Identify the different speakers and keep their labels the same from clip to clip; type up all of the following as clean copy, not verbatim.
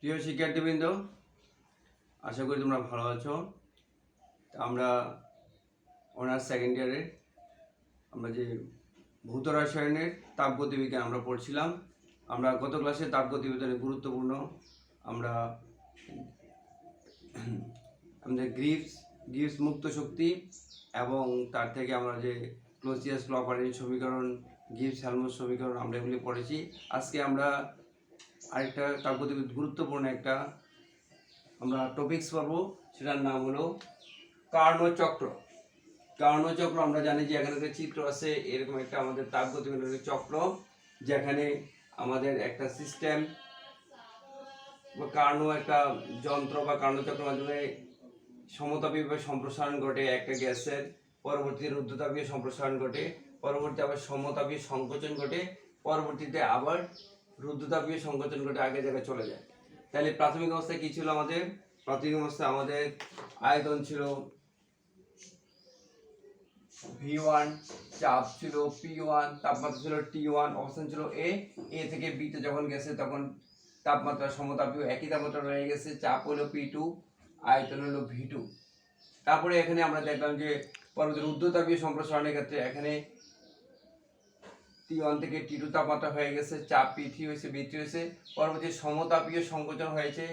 Speaker 1: প্রিয় শিক্ষার্থীবৃন্দ, আশা করি তোমরা ভালো আছো। আমরা অনার্স সেকেন্ড ইয়ারে আমরা যে ভৌত রসায়নের তাপগতিবিজ্ঞান আমরা পড়ছিলাম। আমরা গত ক্লাসে তাপগতিবিজ্ঞানের গুরুত্বপূর্ণ আমরা আমাদের গ্রিভস মুক্ত শক্তি এবং তার থেকে আমরা যে ক্লোসিয়াস ক্লপারিন সমীকরণ, গিভস হেলমস সমীকরণ আমরা এগুলি পড়েছি। আজকে আমরা আরেকটা তাপগতিবিদ গুরুত্বপূর্ণ একটা আমরা টপিকস পাবো, সেটার নাম হলো কার্নোচক্র। কার্নোচক্র আমরা জানি যে এখানে একটা চিত্র আছে, এরকম একটা আমাদের তাপগতিবিজ্ঞানের চক্র, যেখানে আমাদের একটা সিস্টেম বা কার্নো একটা যন্ত্র বা কার্নোচক্রের মাধ্যমে সমতাপী সম্প্রসারণ ঘটে একটা গ্যাসের, পরবর্তীতে রুদ্ধতাপীয় সম্প্রসারণ ঘটে, পরবর্তী আবার সমতাপীয় সংকোচন ঘটে, পরবর্তীতে আবার রুদ্ধতাপীয় সংকোচন ঘটে আগের জায়গায় চলে যায়। তাহলে প্রাথমিক অবস্থায় কি ছিল আমাদের? প্রাথমিক অবস্থায় আমাদের আয়তন ছিল V1, চাপ ছিল P1, তাপমাত্রা ছিল T1, অবস্থান ছিল A থেকে B তে যখন গেছে তখন তাপমাত্রা সমতাপীয় একই তাপমাত্রা রয়ে গেছে, চাপ হলো P2, আয়তন হলো V2। তারপরে এখানে আমরা দেখলাম যে পরবর্তী রুদ্ধতাপীয় সম্প্রসারণের ক্ষেত্রে এখানে T1 থেকে T2 তাপমাত্রা হয়ে গেছে, চাপ P3 হয়েছে, B3 হয়েছে। পরবর্তী সমতাপীয় সংকোচন হয়েছে,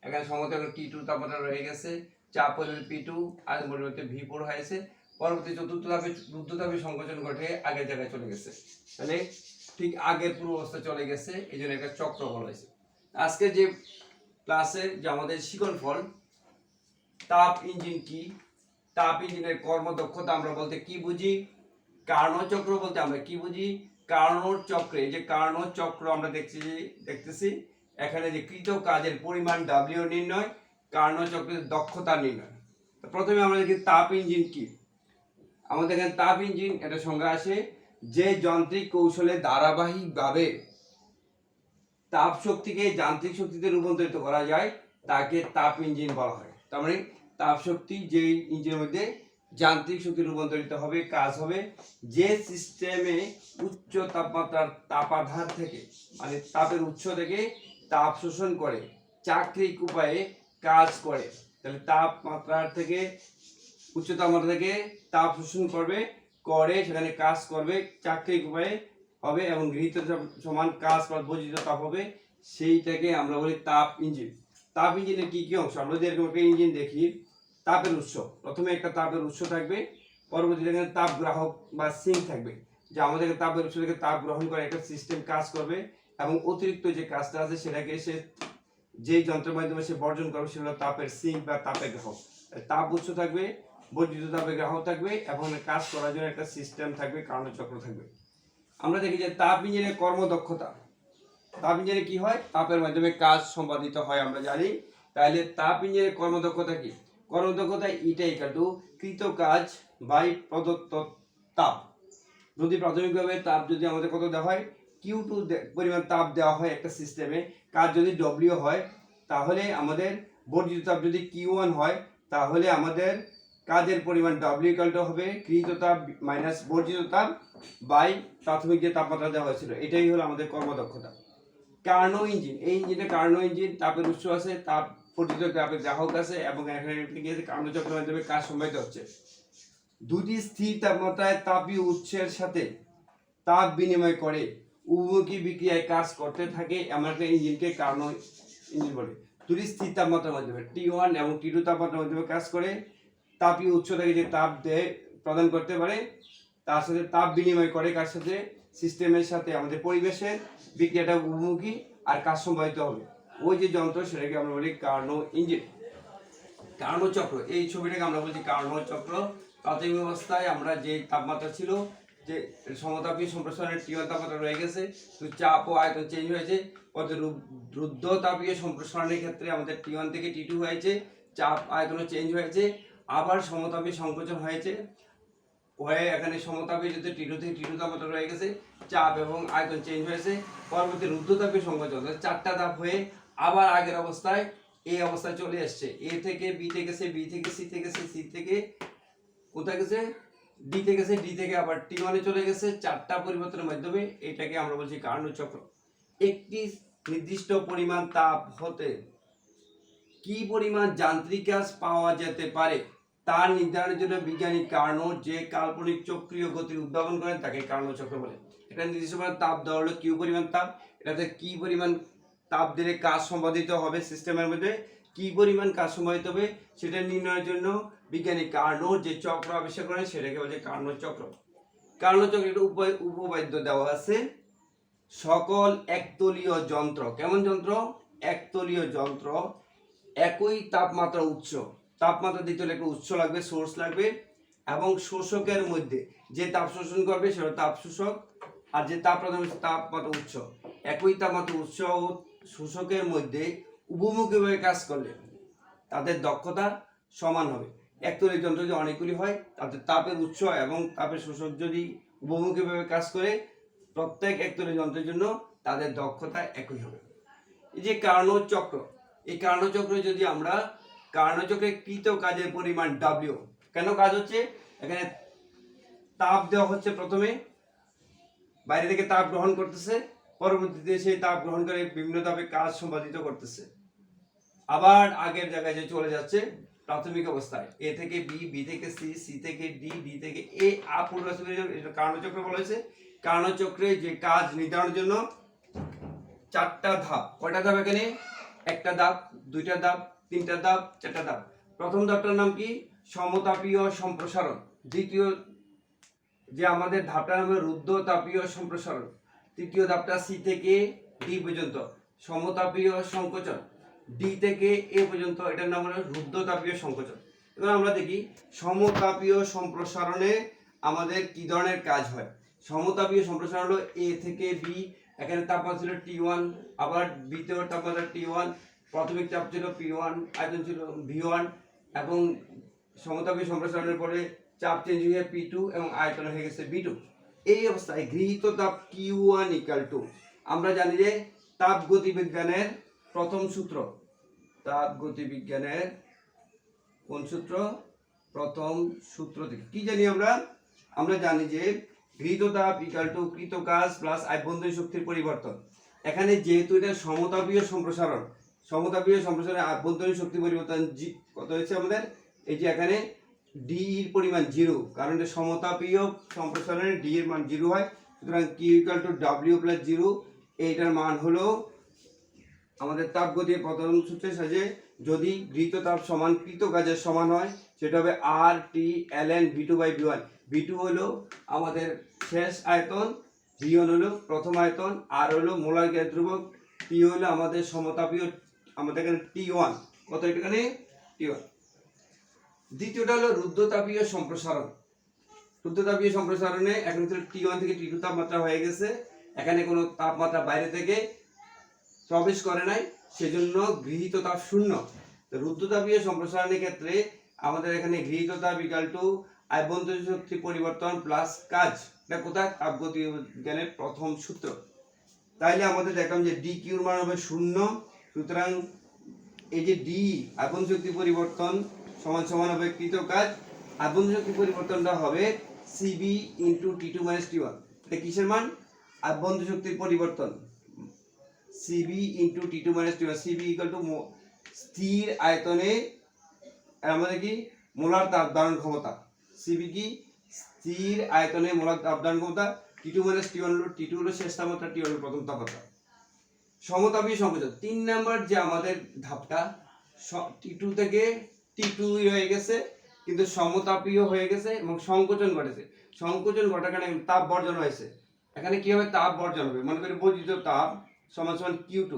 Speaker 1: এখানে সমতাপীয় T2 তাপমাত্রা রয়ে গেছে, চাপ হলো P2, আর পরিবর্তে V4 হয়েছে। পরবর্তী চতুর্থ ধাপে রুদ্ধতাপীয় সংকোচন ঘটে আগের জায়গায় চলে গেছে, তাহলে ঠিক আগের পূর্ব অবস্থায় চলে গেছে, এই জন্য একটা চক্র বলা হয়েছে। আজকে যে ক্লাসে যে আমাদের শিকনফল তাপ ইঞ্জিন কি, তাপ ইঞ্জিনের কর্মদক্ষতা আমরা বলতে কি বুঝি, কার্নোচক্র বলতে আমরা কি বুঝি, কার্নোর চক্রে যে কার্নোর চক্র আমরা দেখতেছি এখানে যে কৃত কাজের পরিমাণ W নির্ণয়, কার্নোর চক্রের দক্ষতা নির্ণয়। প্রথমে আমরা দেখি তাপ ইঞ্জিন কি। আমাদের এখানে তাপ ইঞ্জিন এটা সংজ্ঞা আসে, যে যান্ত্রিক কৌশলে ধারাবাহিকভাবে তাপ শক্তিকে যান্ত্রিক শক্তিতে রূপান্তরিত করা যায় তাকে তাপ ইঞ্জিন বলা হয়। তার মানে তাপ শক্তি যে ইঞ্জিনের মধ্যে যান্ত্রিক শক্তি রূপান্তরিত হবে, কাজ হবে, যে সিস্টেমে উচ্চ তাপমাত্রার তাপাধার থেকে মানে তাপের উৎস থেকে তাপ শোষণ করে চাক্রিক উপায়ে কাজ করে। তাহলে তাপমাত্রার থেকে উচ্চ তাপমাত্রা থেকে তাপ শোষণ করে সেখানে কাজ করবে, চাক্রিক উপায়ে হবে এবং গৃহীত সমান কাজ বা বর্জিত তাপ হবে, সেইটাকে আমরা বলি তাপ ইঞ্জিন। তাপ ইঞ্জিনের কি কি অংশ? আমরা যদি এরকম একটা ইঞ্জিন দেখি, তাপের উৎস, প্রথমে একটা তাপের উৎস থাকবে, পরবর্তীতে এখানে তাপ গ্রাহক বা সিঙ্ক থাকবে, যে আমাদের তাপের উৎস থেকে তাপ গ্রহণ করে একটা সিস্টেম কাজ করবে এবং অতিরিক্ত যে কাজটা আছে সেটাকে সে যেই যন্ত্রের মাধ্যমে সে বর্জন করবে সেটা তাপের সিঙ্ক বা তাপের গ্রাহক। তাপ উৎস থাকবে, বর্জিত তাপের গ্রাহক থাকবে এবং কাজ করার জন্য একটা সিস্টেম থাকবে, কার্নো চক্র থাকবে। আমরা দেখি যে তাপ ইঞ্জিনের কর্মদক্ষতা, তাপ ইঞ্জিনে কি হয়? তাপের মাধ্যমে কাজ সম্পাদিত হয় আমরা জানি। তাহলে তাপ ইঞ্জিনের কর্মদক্ষতা কি? কর্মদক্ষতা ইটা ইকুয়াল টু কৃত কাজ বাই প্রদত্ত তাপ। যদি প্রাথমিকভাবে তাপ যদি আমাদের কত দেওয়া হয়, Q2 পরিমাণ তাপ দেওয়া হয় একটা সিস্টেমে, কাজ যদি W হয়, তাহলে আমাদের বর্জিত তাপ যদি Q1 হয়, তাহলে আমাদের কাজের পরিমাণ W ইকুয়াল টু হবে গৃহীত তাপ মাইনাস বর্জিত তাপ বাই প্রাথমিক যে তাপমাত্রা দেওয়া হয়েছিল। এটাই হলো আমাদের কর্মদক্ষতা। কার্নো ইঞ্জিন, এই ইঞ্জিনে কার্নো ইঞ্জিন, তাপের উৎস আছে, তাপ বর্জিত তাপের গ্রাহক আছে এবং এখানে কার্নো চক্রের মাধ্যমে কাজ সম্পাদিত হচ্ছে। দুটি স্থির তাপমাত্রায় তাপীয় উৎসের সাথে তাপ বিনিময় করে উভয়মুখী বিক্রিয়ায় কাজ করতে থাকে এমন একটা ইঞ্জিনকে কার্নো ইঞ্জিন বলে। দুটি স্থির তাপমাত্রার মাধ্যমে T1 এবং T2 তাপমাত্রার মাধ্যমে কাজ করে, তাপীয় উৎস থেকে যে তাপ দেয় প্রদান করতে পারে, তার সাথে তাপ বিনিময় করে কার সাথে? সিস্টেমের সাথে, আমাদের পরিবেশের বিক্রিয়াটা উভমুখী আর কাজ সম্পাদিত হবে। ওই যে যন্ত্র সেটাকে আমরা বলি কার্নো ইঞ্জিন। কার্নো চক্র, এই ছবিটাকে আমরা বলছি কার্নো চক্র। প্রাথমিক অবস্থায় আমরা যে তাপমাত্রা ছিল, যে সমতাপী সম্প্রসারণের T1 তাপমাত্রা রয়ে গেছে, তো চাপ ও আয়তন চেঞ্জ হয়েছে। রুদ্ধতাপীয় সম্প্রসারণের ক্ষেত্রে আমাদের T1 থেকে T2 হয়েছে, চাপ আয়তনও চেঞ্জ হয়েছে। আবার সমতাপী সংকোচন হয়েছে, হয়ে এখানে সমতাপীয় যদি T2 থেকে T2 তাপমাত্রা রয়ে গেছে, চাপ এবং আয়তন চেঞ্জ হয়েছে। পরবর্তী রুদ্ধতাপীয় সংকোচন, চারটা ধাপ হয়ে আবার আগের অবস্থায় এই অবস্থায় চলে আসছে। A থেকে B তে গেছে, B থেকে C তে গেছে, C থেকে কোথায় গেছে? D তে গেছে, D থেকে আবার T1 এ চলে গেছে। চারটা পরিবর্তনের মাধ্যমে এটাকে আমরা বলছি কার্নো চক্র। একটি নির্দিষ্ট পরিমাণ তাপ হতে কি পরিমাণ যান্ত্রিক কাজ পাওয়া যেতে পারে তার নির্ধারণের জন্য বিজ্ঞানী কার্নোট যে কাল্পনিক চক্রীয় গতির উদ্ভাবন করেন তাকে কার্নোট চক্র বলে। এটা নির্দিষ্ট পরিমাণ তাপ দেওয়া হলো কিউ পরিমাণ তাপ, এটাতে কি পরিমাণ তাপ দিলে কাজ সম্পাদিত হবে সিস্টেমের মধ্যে, কি পরিমাণ কাজ সম্পাদিত হবে সেটা নির্ণয়ের জন্য বিজ্ঞানী কার্নোট যে চক্র আবিষ্কার করেন সেটাকে বলে কার্নোট চক্র। কার্নোট চক্রের একটা উপবাদ্য দেওয়া আছে, সকল একতলীয় যন্ত্র, কেমন যন্ত্র? একতলীয় যন্ত্র একই তাপমাত্রা উৎস, তাপমাত্রা দিতে হলে একটা উৎস লাগবে, সোর্স লাগবে, এবং শোষকের মধ্যে যে তাপ শোষণ করবে সেটা তাপ শোষক, আর যে তাপ প্রদান তাপমাত্রা উৎস, একই তাপমাত্রা উৎস ও শোষকের মধ্যে উভমুখীভাবে কাজ করলে তাদের দক্ষতা সমান হবে। একতলীয় যন্ত্র যদি অনেকগুলি হয় তাদের তাপের উৎস এবং তাপের শোষক যদি উভমুখীভাবে কাজ করে প্রত্যেক একতলীয় যন্ত্রের জন্য তাদের দক্ষতা একই হবে। এই যে কার্নোট চক্র, এই কার্নোট চক্রে যদি আমরা কার্নোট চক্রে কৃত কাজের পরিমাণ W, কেন কাজ হচ্ছে? এখানে তাপ দেওয়া হচ্ছে, প্রথমে বাইরে থেকে তাপ গ্রহণ করতেছে, পরবর্তীতে সেই তাপ গ্রহণ করে বিভিন্ন তাপে কাজ সম্পাদিত করতেছে, আবার আগের জায়গায় যে চলে যাচ্ছে প্রাথমিক অবস্থায়, এ থেকে বি, বি থেকে সি, সি থেকে ডি, ডি থেকে এ আপূর্ণ এটা কার্নোট চক্র বলা হয়েছে। কার্নোট চক্রে যে কাজ নির্ধারণের জন্য 4টা ধাপ। কয়টা ধাপ এখানে? একটা ধাপ, দুইটা ধাপ, তিনটা ধাপ, 4টা ধাপ। প্রথম ধাপটার নাম কি? সমতাপীয় সম্প্রসারণ। দ্বিতীয় যে আমাদের ধাপটার নাম রুদ্ধতাপীয় সম্প্রসারণ। তৃতীয় ধাপটা সি থেকে ডি পর্যন্ত সমতাপীয় সংকোচন, ডি থেকে এ পর্যন্ত এটার নাম হলো রুদ্ধতাপীয় সংকোচন। এবার আমরা দেখি সমতাপীয় সম্প্রসারণে আমাদের কি ধরনের কাজ হয়। সমতাপীয় সম্প্রসারণ হলো এ থেকে বি, এখানে তাপমাত্রা ছিল T1, আবার বিতেও তাপমাত্রা T1, প্রাথমিক চাপ ছিল P1, আয়তন ছিল V1, এবং সমতাপীয় সম্প্রসারণের পরে চাপ চেঞ্জ হয়ে P2 এবং আয়তন হয়ে গেছে V2। এই অবস্থায় গৃহীত তাপ Q1 = আমরা জানি যে তাপ গতিবিজ্ঞানের প্রথম সূত্র, তাপ গতিবিজ্ঞানের কোন সূত্র? প্রথম সূত্র থেকে কি জানি আমরা জানি যে গৃহীত তাপ = কৃত কাজ প্লাস আভ্যন্তরীণ শক্তির পরিবর্তন। এখানে যেহেতু এটা সমতাপীয় সম্প্রসারণ, সমতাপীয় সম্প্রসারণে আভ্যন্তরীণ শক্তি পরিবর্তন কত হয়েছে আমাদের? এই যে এখানে ডি এর পরিমাণ 0, কারণ এটা সমতাপীয় সম্প্রসারণে ডি এর মান 0 হয়, সুতরাং Q = W + 0। এইটার মান হলো আমাদের তাপগতির প্রথম সূত্রের সাহায্যে যদি গৃহীত তাপ সমান কৃত কাজের সমান হয় সেটা হবে RT ln V2/V1। V2 হলো আমাদের শেষ আয়তন, V1 হলো প্রথম আয়তন, R হলো মোলার গ্যাস ধ্রুবক, T হলো আমাদের সমতাপীয়, আমাদের এখানে T1 কত, এখানে T1। দ্বিতীয়টা হলো রুদ্ধতাপীয় সম্প্রসারণ। রুদ্ধতাপীয় সম্প্রসারণে এখন T1 থেকে T2 তাপমাত্রা হয়ে গেছে, এখানে কোনো তাপমাত্রা বাইরে থেকে প্রবেশ করে নাই, সেজন্য গৃহীত তাপ 0। রুদ্ধতাপীয় সম্প্রসারণের ক্ষেত্রে আমাদের এখানে গৃহীত তাপ = আভ্যন্তরীণ শক্তি পরিবর্তন প্লাস কাজ। এটা কোথায়? তাপগতিবিজ্ঞানের প্রথম সূত্র। তাইলে আমাদের দেখলাম যে dq এর মান হবে 0, সুতরাং এই যে d আভ্যন্তরীণ শক্তি পরিবর্তন সমান সমান হবে কৃত কাজ, আভ্যন্তরীণ শক্তি পরিবর্তনটা হবে CB × T2 - T1। এটা কিসের মান? আভ্যন্তরীণ শক্তির পরিবর্তন, CB × T2 - T1। CB = স্থির আয়তনে আমাদের কি মোলার তাপ ধারণ ক্ষমতা, CB কি স্থির আয়তনে মোলার তাপ ধারণ ক্ষমতা, T2 - T1 হলো T2 হলো শেষ তাপমাত্রা, T1 হলো প্রথম তাপমাত্রা। সমতাপীয় সংকোচন 3 নাম্বার যে আমাদের ধাপটা, T2 থেকে T2 হয়ে গেছে কিন্তু সমতাপীয় হয়ে গেছে এবং সংকোচন ঘটেছে। সংকোচন ঘটার কারণে তাপ বর্জন হয়েছে। এখানে কি হবে? তাপ বর্জন হবে। মনে করি বর্জিত তাপ সমান সমান Q2।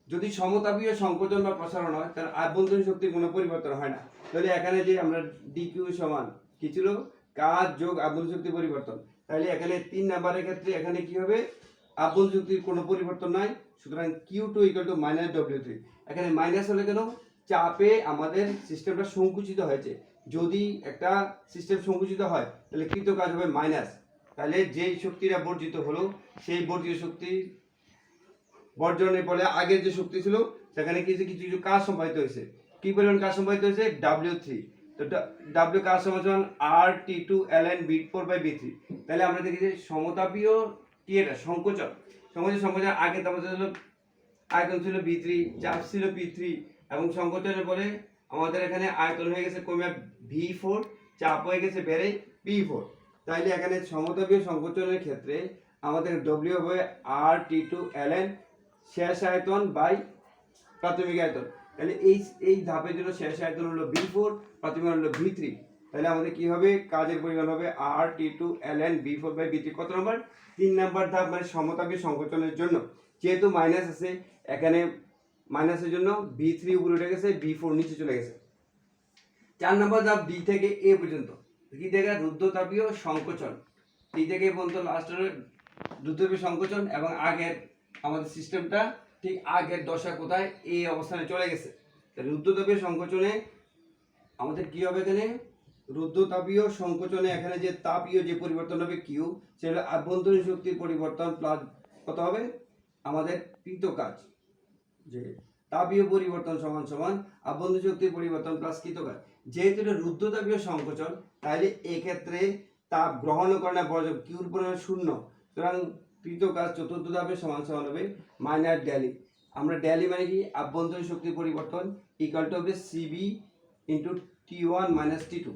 Speaker 1: যদি সমতাপীয় সংকোচন বা প্রসারণ হয় তার আভ্যন্তরীণ শক্তির কোনো পরিবর্তন হয় না। তাহলে এখানে যে আমরা dq সমান কি ছিল? কাজ যোগ আভ্যন্তরীণ শক্তি পরিবর্তন। তাহলে এখানে 3 নাম্বারের ক্ষেত্রে এখানে কি হবে? আভ্যন্তরীণ শক্তির কোনো পরিবর্তন নাই, সুতরাং Q2 = -W3। এখানে মাইনাস হলে কেন? চাপে আমাদের সিস্টেমটা সংকুচিত হয়েছে। যদি একটা সিস্টেম সংকুচিত হয় তাহলে কৃত কাজ হবে মাইনাস। তাহলে যেই শক্তিটা বর্জিত হলো সেই বর্জিত শক্তি বর্জনের ফলে আগের যে শক্তি ছিল সেখানে কিছু কিছু কাজ সম্পাদিত হয়েছে। কি পরিমাণ কাজ সম্পাদিত হয়েছে? W3। তো W কাজ সমান RT2 ln V4/V3। তাহলে আমরা দেখি যে সমতাপীয় কি এটা সংকোচন, সংকোচন আগে তাপমাত্রা ছিল, আয়তন ছিল V3, চাপ ছিল P3, এবং সংকোচনের পরে আমাদের এখানে আয়তন হয়ে গেছে কমে V4, চাপ হয়ে গেছে বেড়ে P4। তাইলে এখানে সমতাপীয় সংকোচনের ক্ষেত্রে আমাদের W হবে R(T2)ln শেষ আয়তন বাই প্রাথমিক আয়তন। তাহলে এই ধাপের জন্য শেষ আয়তন হলো V4, প্রাথমিক হলো V3। তাহলে আমাদের কি হবে, কাজের পরিমাণ হবে R(T2)ln V4/V3। কত নম্বর? 3 নম্বর ধাপ, মানে সমতাপীয় সংকোচনের জন্য। যেহেতু মাইনাস আছে এখানে, মাইনাসের জন্য V3 উপরে উঠে গেছে, V4 নিচে চলে গেছে। 4 নম্বর ধাপ D থেকে A পর্যন্ত, কি থেকে রুদ্ধতাপীয় সংকোচন। D থেকে পর্যন্ত লাস্ট হলো রুদ্ধতাপীয় সংকোচন। এবং আগের আমাদের সিস্টেমটা ঠিক আগের দশা কোথায়, এই অবস্থানে চলে গেছে। রুদ্ধতাপীয় সংকোচনে আমাদের কি হবে, এখানে রুদ্ধতাপীয় সংকোচনে এখানে যে তাপীয় যে পরিবর্তন হবে Q, সেটা আভ্যন্তরীণ শক্তির পরিবর্তন প্লাস কত হবে আমাদের কৃত কাজ। যে তাপীয় পরিবর্তন সমান সমান আভ্যন্তরীণ শক্তির পরিবর্তন প্লাস কৃত কাজ। যেহেতু এটা রুদ্ধতাপীয় সংকোচন, তাহলে এক্ষেত্রে তাপ গ্রহণ করে না, বর্জন কিউর পরিমাণ 0। সুতরাং কৃত কাজ চতুর্থ ধাপে সমান সমান হবে মাইনাস ডেলি। আমরা ডেলি মানে কি, আভ্যন্তরীণ শক্তির পরিবর্তন ইকুয়াল টু হবে CB into T1 minus T2।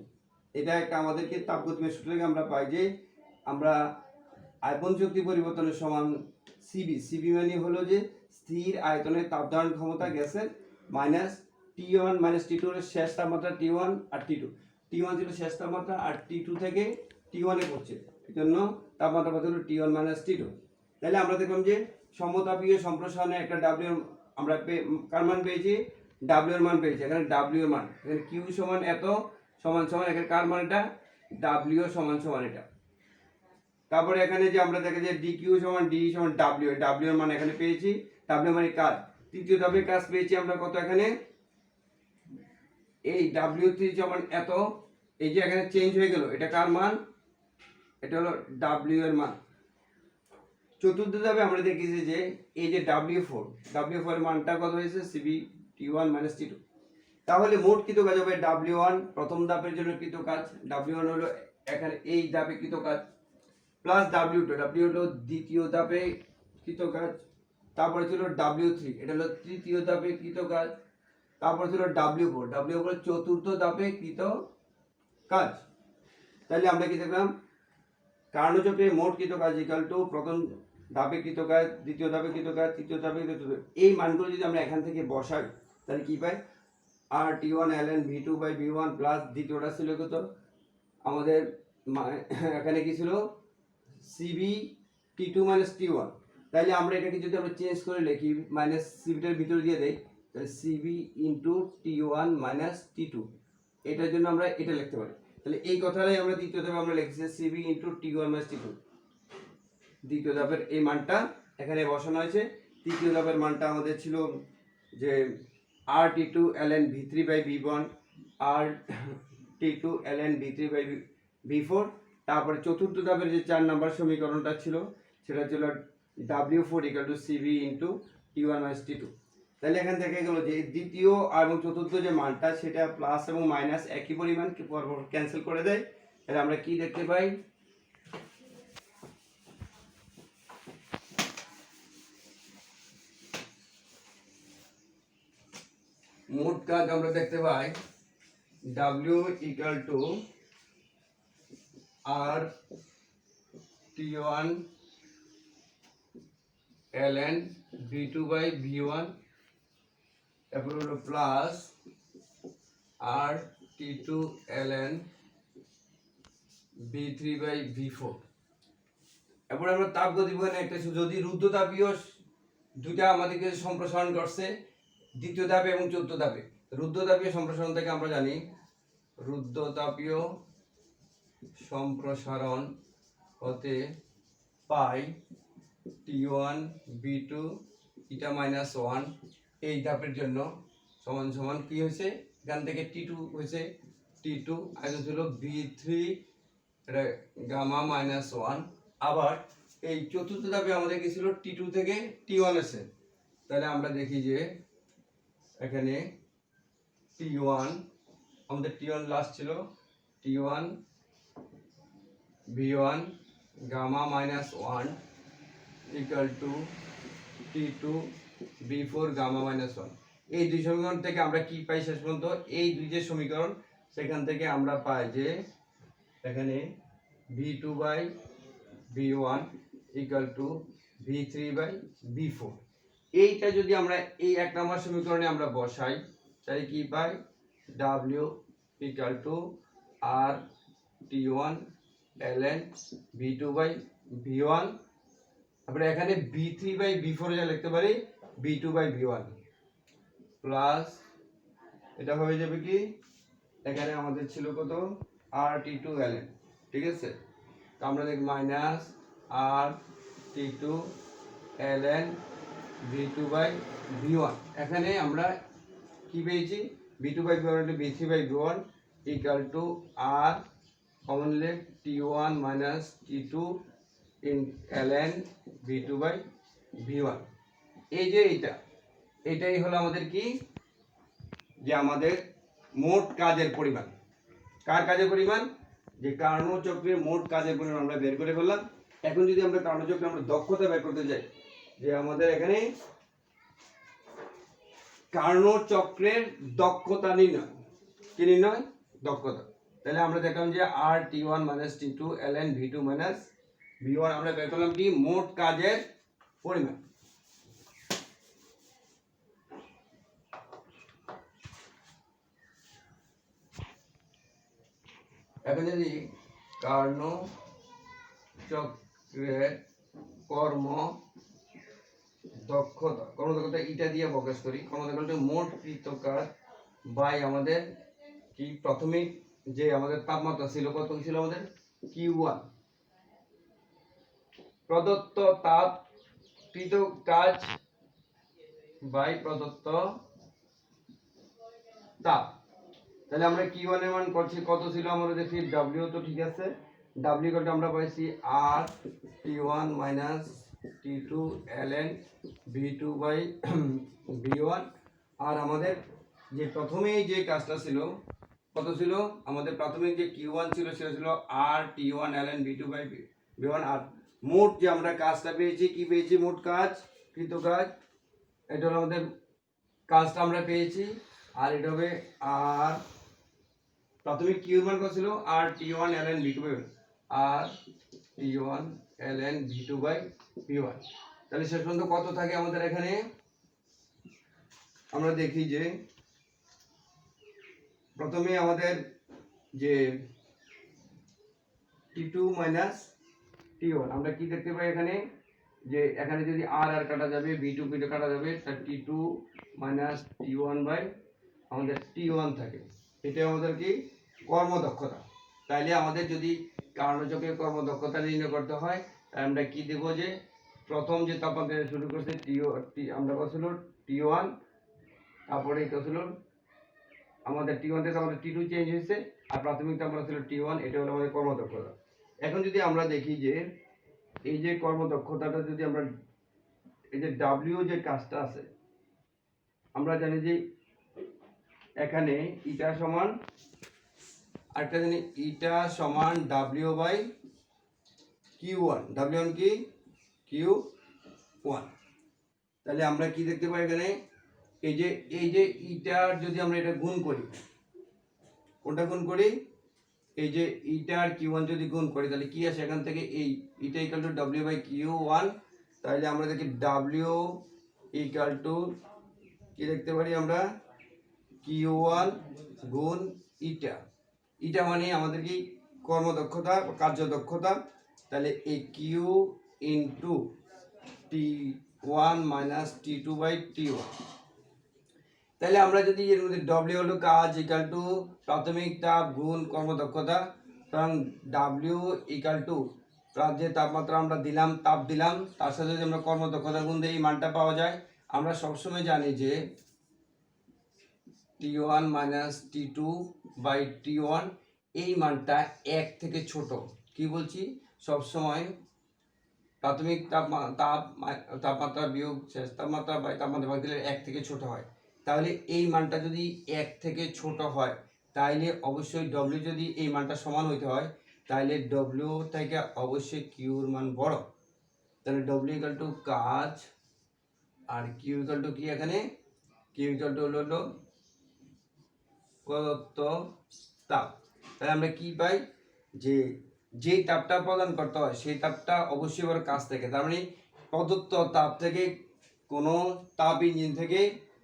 Speaker 1: এটা একটা আমাদেরকে তাপগতিমের সূত্র থেকে আমরা পাই যে আমরা আভ্যন্তরীণ শক্তি পরিবর্তনের সমান CB মানে হলো যে স্থির আয়তনের তাপ ধারণ ক্ষমতা গ্যাসের মাইনাস T1 মাইনাস T2 এর শেষ তাপমাত্রা T1 আর T2। T1 ছিল শেষ তাপমাত্রা আর T2 থেকে T1 এ পড়ছে, এই জন্য তাপমাত্রা কত হলো T1 মাইনাস T2। তাহলে আমরা দেখলাম যে সমতাপীয় সম্প্রসারণে একটা W আমরা কার মান পেয়েছি, W এর মান পেয়েছি। এখানে W এর মান, এখানে Q সমান এত সমান সমান এখানে কার মান, এটা W সমান সমান এটা। তারপরে এখানে যে আমরা দেখে যে DQ সমান D সমান W, W এর মান এখানে পেয়েছি, W মানে কাজ। তৃতীয় ধাপে কাজ পেয়েছি আমরা কত, এখানে এই W3 সমান এত, এই যে এখানে চেঞ্জ হয়ে গেল, এটা কার মান, এটা হলো W এর মান। চতুর্থ ধাপে আমরা দেখেছি যে এই যে W4 এর মানটা কত হয়েছে, CB T1 মাইনাস T2। তাহলে মোট কৃত কাজ হবে W1 প্রথম ধাপের জন্য কৃত কাজ, W1 হলো এখানে এই ধাপে কৃত কাজ, প্লাস W2 হলো দ্বিতীয় ধাপে কৃত কাজ। তারপরে ছিল W3, এটা হলো তৃতীয় ধাপে কৃত কাজ। তারপর ছিল W4 চতুর্থ ধাপে কৃত কাজ। তাহলে আমরা কি দেখলাম, কার্যচক্রে মোট কৃত কাজ ইকুয়াল টু প্রথম ধাপে কৃত কাজ, দ্বিতীয় ধাপে কৃত কাজ, তৃতীয় ধাপে কৃত কাজ। এই মানগুলো যদি আমরা এখান থেকে বসাই তাহলে কি পাই, R(T1)ln V2/V1 প্লাস দ্বিতীয়টা ছিল কত আমাদের, এখানে কি ছিল CB T2 মাইনাস T1। তাহলে আমরা এটাকে যদি আমরা চেঞ্জ করে লিখি, মাইনাস CBটার ভিতরে দিয়ে দেই, তাহলে CB into T1 minus T2, এটার জন্য আমরা এটা লিখতে পারি। তাহলে এই কথাটাই আমরা দ্বিতীয় ধাপে আমরা লিখছি CB into T1 minus T2। দ্বিতীয় ধাপের এই মানটা এখানে বসানো হয়েছে। তৃতীয় ধাপের মানটা আমাদের ছিল যে R(T2)ln V3/V1, R(T2)ln V3/V4। তারপরে চতুর্থ ধাপের যে 4 নম্বর সমীকরণটা ছিল সেটা ছিল W4 equal to CB into T1 minus T2। তাহলে এখান থেকে গেল যে দ্বিতীয় এবং চতুর্থ যে মানটা সেটা প্লাস এবং মাইনাস একই পরিমাণ পরপর ক্যান্সেল করে দেয়। তাহলে আমরা কি দেখতে পাই, মোট কাজ আমরা দেখতে পাই W equal to R(T1)ln V2/V1, তারপর হলো প্লাস R(T2)ln V3/V4। এরপর আমরা তাপগতি বিজ্ঞানে একটা, যদি রুদ্ধতাপীয় দুইটা আমাদেরকে সম্প্রসারণ করছে দ্বিতীয় ধাপে এবং চতুর্থ ধাপে। রুদ্ধতাপীয় সম্প্রসারণ থেকে আমরা জানি রুদ্ধতাপীয় সম্প্রসারণ হতে পাই T1 V2 ইটা মাইনাস 1 এই ধাপের জন্য সমান সমান কি হয়েছে, এখান থেকে T2 হয়েছে, T2 আগে ছিল V3 এটা গামা মাইনাস 1। আবার এই চতুর্থ ধাপে আমাদের কি ছিল, T2 থেকে T1 আছে। তাহলে আমরা দেখি যে এখানে T1 আমাদের T1 লাস্ট ছিল, T1 V1 gamma minus 1 equal to T2 V4 gamma minus 1। এই দুই সমীকরণ থেকে আমরা কি পাই শেষ পর্যন্ত? এই দুই যে সমীকরণ সেখান থেকে আমরা পাই যে এখানে v2/v1 ইকুয়াল টু v3/v4। এইটা যদি আমরা এই 1 নম্বর সমীকরণে আমরা বসাই তাহলে কি পাই? w equal to r t1 ln v2/v1। তারপরে এখানে v3/v4 যা লিখতে পারি v2/v1 প্লাস এটা হয়ে যাবে কি, এখানে আমাদের ছিল কত? rt2 ln, ঠিক আছে? তো আমরা দেখ মাইনাস rt2 ln v2/v1। এখানে আমরা কি পেয়েছি? v2/v1 হলো v3/v1 equal to r common নিলে t1 minus t2 in ln v2/v1। এই যে এটাই হলো আমাদের কি, যে আমাদের মোট কাজের পরিমাণ। কার কাজের পরিমাণ? যে কার্নোট চক্রের মোট কাজের পরিমাণ আমরা বের করে ফেললাম। এখন যদি আমরা কার্নোট চক্রে আমরা দক্ষতা বের করতে যাই, যে আমাদের এখানে কার্নোট চক্রের দক্ষতা নির্ণয়, কি নির্ণয়? দক্ষতা। তাহলে আমরা দেখলাম যে r t1 minus t2 ln v2 minus v1 আমরা বের করলাম কি, মোট কাজের পরিমাণ। এখন যদি কার্নোট চক্রের কর্মদক্ষতা এটা দিয়ে প্রকাশ করি। কর্মদক্ষতা মোট কৃত কাজ বাই আমাদের কি প্রাথমিক যে আমাদের তাপমাত্রা ছিল, কত ছিল আমাদের? Q1 প্রদত্ত তাপ কৃত কাজ বাই প্রদত্ত তাপ। তাহলে আমরা Q1 এর মান করছি কত ছিল আমাদের? দেখি W তো ঠিক আছে, W কত আমরা পাইছি R T1 minus T2 ln V2/V1। আর আমাদের যে প্রথমেই যে কাজটা ছিল কত ছিল? আমাদের প্রাথমিক যে Q1 ছিল সেটা ছিল R T1 ln V2/V1। আর মোট যে আমরা কাজটা পেয়েছি, কি পেয়েছি? মোট কাজ, কৃত কাজ, এটা হলো আমাদের কাজটা আমরা পেয়েছি। আর এটা হবে আর প্রাথমিক কিউ মান কত ছিল? আর t1 ln v2/v1, আর t1 ln v2/v1। তাহলে শেষ পর্যন্ত কত থাকে আমাদের এখানে? আমরা দেখি যে প্রথমে আমাদের যে t2 মাইনাস t1 আমরা কি দেখতে পাই এখানে, যে এখানে যদি আর আর কাটা যাবে, v2 কাটা যাবে, তার t2 মাইনাস t1 বাই আমাদের t1 থাকে। এটা আমাদের কি কর্মদক্ষতা। তাইলে আমাদের যদি কার্নোট চক্রের কর্মদক্ষতা নির্ণয় করতে হয়, আমরা কি দেব? যে প্রথম যে তাপমাত্রা শুরু করছে আমরা কত ছিল? t1, তারপরে কত ছিল আমাদের t1 থেকে আমাদের t2 চেঞ্জ হয়েছে, আর প্রাথমিক তাপমাত্রা ছিল t1। এটা হলো আমাদের কর্মদক্ষতা। এখন যদি আমরা দেখি যে এই যে কর্মদক্ষতাটা যদি আমরা এই যে w যে কাজটা আছে, আমরা জানি যে এখানে ইটা সমান আরেকটা জানি ইটা সমান w/q1। w1 কি? q1। তাহলে আমরা কি দেখতে পাই এখানে, এই যে ইটার যদি আমরা এটা গুণ করি, কোনটা গুণ করি? এই যে ইটার q1 যদি গুণ করি তাহলে কি আসে এখান থেকে? এই ইটা ইকুয়াল টু w/q1। তাহলে আমরা দেখি w ইকুয়াল টু কি দেখতে পারি আমরা? q1 গুণ ইটা। ইটা মানে আমাদের কি কর্মদক্ষতা, কার্যদক্ষতা। তাহলে এই q into t1 minus t2/t1। তাহলে আমরা যদি এর মধ্যে w হলো কাজ ইকুয়াল টু প্রাথমিক তাপ গুণ কর্মদক্ষতা, কারণ w ইকুয়াল টু যে তাপমাত্রা আমরা দিলাম, তাপ দিলাম, তার সাথে যদি আমরা কর্মদক্ষতা গুণ দিই এই মানটা পাওয়া যায়। আমরা সবসময় জানি যে t1 মাইনাস t2/t1 এই মানটা 1 থেকে ছোট। কি বলছি? সবসময় প্রাথমিক তাপমাত্রা বিয়োগ শেষ তাপমাত্রা বাই তাপমাত্রা ভাগ দিলে 1 থেকে ছোট হয়। তাহলে এই মানটা যদি 1 থেকে ছোট হয় তাহলে অবশ্যই w যদি এই মানটা সমান হইতে হয়, তাহলে w থেকে অবশ্যই q এর মান বড়। তাহলে w ইকুয়াল টু কাজ আর q ইকুয়াল টু কি? এখানে q কিউ ইকুয়াল টু হলো প্রদত্ত তাপ। তাহলে আমরা কি পাই, যে যেই তাপটা প্রদান করতে হয় সেই তাপটা অবশ্যই আবার কাছ থেকে, তার মানে প্রদত্ত তাপ থেকে কোনো তাপ ইঞ্জিন থেকে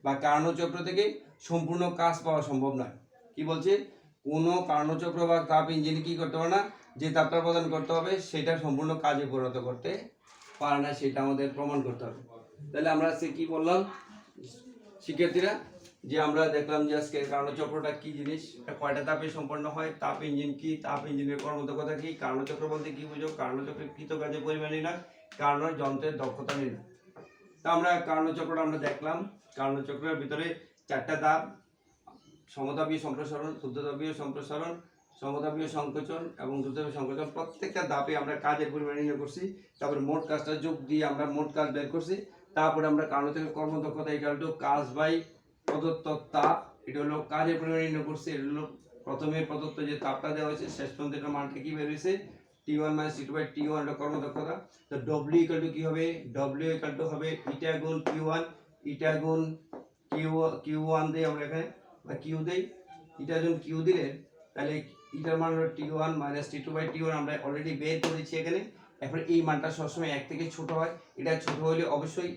Speaker 1: বা কার্নোট চক্র থেকে সম্পূর্ণ কাজ পাওয়া সম্ভব নয়। কি বলছে, কোনো কার্নোট চক্র বা তাপ ইঞ্জিন কি করতে পারে না, যে তাপটা প্রদান করতে হবে সেটা সম্পূর্ণ কাজে পরিণত করতে পারে না, সেটা আমাদের প্রমাণ করতে হবে। তাহলে আমরা আজকে কি বললাম শিক্ষার্থীরা, যে আমরা দেখলাম যে আজকে কার্নোট চক্রটা কি জিনিস, কয়টা তাপে সম্পন্ন হয়, তাপ ইঞ্জিন কি, তাপ ইঞ্জিনের কর্মদক্ষতা কি, কার্নোট চক্র বলতে কি বুঝো, কার্নোট চক্রের কৃত কাজের পরিমাণ নির্ণয়, কার্নোট যন্ত্রের দক্ষতা নির্ণয়। তা আমরা কার্নোট চক্রটা আমরা দেখলাম। কার্নোট চক্রের ভিতরে 4টা ধাপ, সমতাপীয় সম্প্রসারণ, শুদ্ধতাপীয় সম্প্রসারণ, সমতাপীয় সংকোচন এবং দ্রুততাপীয় সংকোচন। প্রত্যেকটা ধাপে আমরা কাজের পরিমাণ নির্ণয় করছি, তারপরে মোট কাজটা যোগ দিয়ে আমরা মোট কাজ বের করছি। তারপরে আমরা কার্নোট চক্রের কর্মদক্ষতা ইকুয়াল টু কাজ বাই প্রদত্ত তাপ, এটা হলো কাজের পরিমাণ নির্ণয় করছি। এটা হলো প্রথমে প্রদত্ত যে তাপটা দেওয়া হয়েছে শেষ পর্যন্ত এটার মানটা কি বের হয়েছে, T1 - T2 / T1 এটা কর্মদক্ষতা। তো W ইকুয়াল টু কি হবে, W ইকুয়াল টু হবে ইটা গুণ Q1, ইটা গুণ Q1 দেই আমরা এখানে, বা Q দেই, ইটা গুণ Q দিলে তাহলে ইটার মান হলো T1 - T2 / T1 আমরা অলরেডি বের করেছি এখানে। এখন এই মানটা সবসময় 1 থেকে ছোট হয়, এটা ছোট হলে অবশ্যই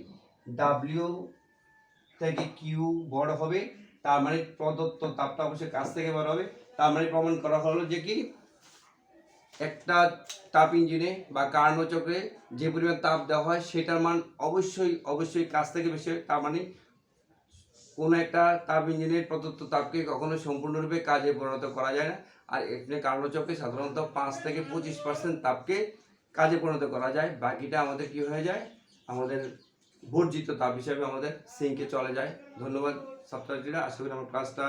Speaker 1: W থেকে Q বড় হবে, তার মানে প্রদত্ত তাপটা অবশ্যই কাছ থেকে বড় হবে। তার মানে প্রমাণ করা হলো যে কি একটা তাপ ইঞ্জিনে বা কার্নোট চক্রে যে পরিমাণ তাপ দেওয়া হয় সেটার মান অবশ্যই কাছ থেকে বেশি হয়। তার মানে কোনো একটা তাপ ইঞ্জিনের প্রদত্ত তাপকে কখনো সম্পূর্ণরূপে কাজে পরিণত করা যায় না। আর এখানে কার্নোট চক্রে সাধারণত 5 থেকে 25% তাপকে কাজে পরিণত করা যায়, বাকিটা আমাদের কি হয়ে যায়, আমাদের বর্জিত তাপ হিসাবে আমাদের সিঙ্কে চলে যায়। ধন্যবাদ ছাত্রছাত্রীরা, আশা করি আমার ক্লাসটা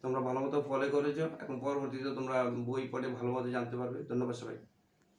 Speaker 1: তোমরা ভালো মতো ফলো করেছো। এখন পরবর্তীতে তোমরা বই পড়ে ভালো মতো জানতে পারবে। ধন্যবাদ সবাই।